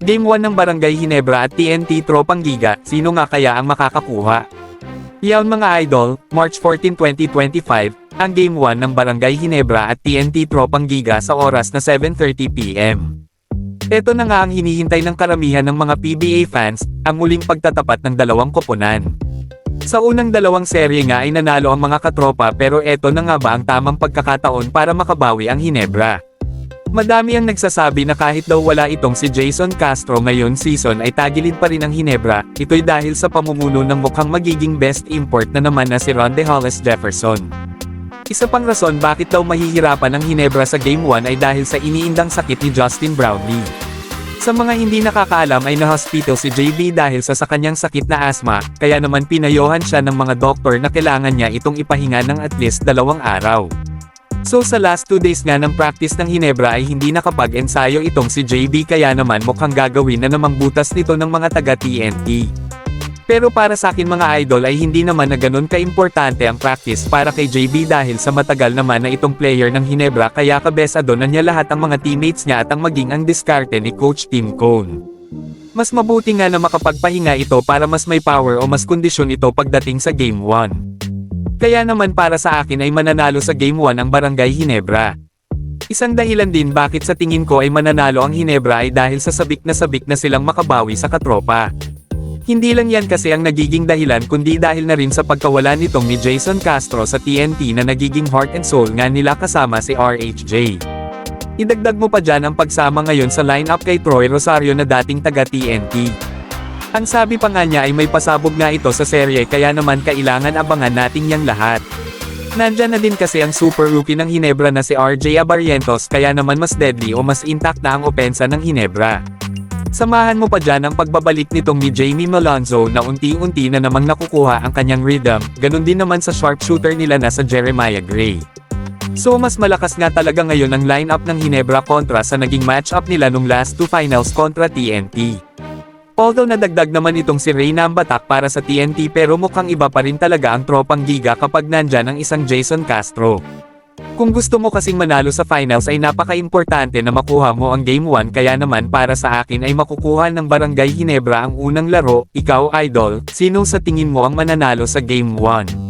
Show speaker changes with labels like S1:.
S1: Game 1 ng Barangay Ginebra at TNT Tropang Giga, sino nga kaya ang makakakuha? Yawn mga idol, March 14, 2025, ang Game 1 ng Barangay Ginebra at TNT Tropang Giga sa oras na 7:30 PM. Ito na nga ang hinihintay ng karamihan ng mga PBA fans, ang muling pagtatapat ng dalawang koponan. Sa unang dalawang serye nga ay nanalo ang mga katropa pero eto na nga ba ang tamang pagkakataon para makabawi ang Ginebra? Madami ang nagsasabi na kahit daw wala itong si Jason Castro ngayon season ay tagilid pa rin ang Ginebra, ito'y dahil sa pamumuno ng mukhang magiging best import na naman na si Ronde Hollis Jefferson. Isa pang rason bakit daw mahihirapan ang Ginebra sa Game 1 ay dahil sa iniindang sakit ni Justin Brownlee. Sa mga hindi nakakaalam ay na-hospital si JB dahil sa kanyang sakit na asthma, kaya naman pinayohan siya ng mga doktor na kailangan niya itong ipahinga ng at least 2 araw. So sa last 2 days nga ng practice ng Ginebra ay hindi nakapag-ensayo itong si JB kaya naman mukhang gagawin na namang butas nito ng mga taga TNT. Pero para sa akin mga idol ay hindi naman na ganun ka-importante ang practice para kay JB dahil sa matagal naman na itong player ng Ginebra kaya kabesado na niya lahat ang mga teammates niya at ang maging ang diskarte ni Coach Tim Cone. Mas mabuti nga na makapagpahinga ito para mas may power o mas kondisyon ito pagdating sa Game 1. Kaya naman para sa akin ay mananalo sa Game 1 ang Barangay Ginebra. Isang dahilan din bakit sa tingin ko ay mananalo ang Ginebra ay dahil sa sabik na silang makabawi sa katropa. Hindi lang yan kasi ang nagiging dahilan kundi dahil na rin sa pagkawala nitong ni Jason Castro sa TNT na nagiging heart and soul nga nila kasama si RHJ. Idagdag mo pa dyan ang pagsama ngayon sa lineup kay Troy Rosario na dating taga TNT. Ang sabi pa nga niya ay may pasabog nga ito sa serye kaya naman kailangan abangan natin yang lahat. Nandyan na din kasi ang super rookie ng Ginebra na si RJ Abarrientos kaya naman mas deadly o mas intact na ang opensa ng Ginebra. Samahan mo pa dyan ang pagbabalik nitong ni Jamie Malonzo na unti-unti na namang nakukuha ang kanyang rhythm, ganun din naman sa sharpshooter nila na sa Jeremiah Gray. So mas malakas nga talaga ngayon ang lineup ng Ginebra kontra sa naging matchup nila nung last 2 finals kontra TNT. Although nadagdag naman itong si Reyna Ambatak para sa TNT pero mukhang iba pa rin talaga ang tropang Giga kapag nandyan ang isang Jason Castro. Kung gusto mo kasing manalo sa finals ay napaka-importante na makuha mo ang Game 1 kaya naman para sa akin ay makukuha ng Barangay Ginebra ang unang laro. Ikaw idol, sino sa tingin mo ang mananalo sa Game 1?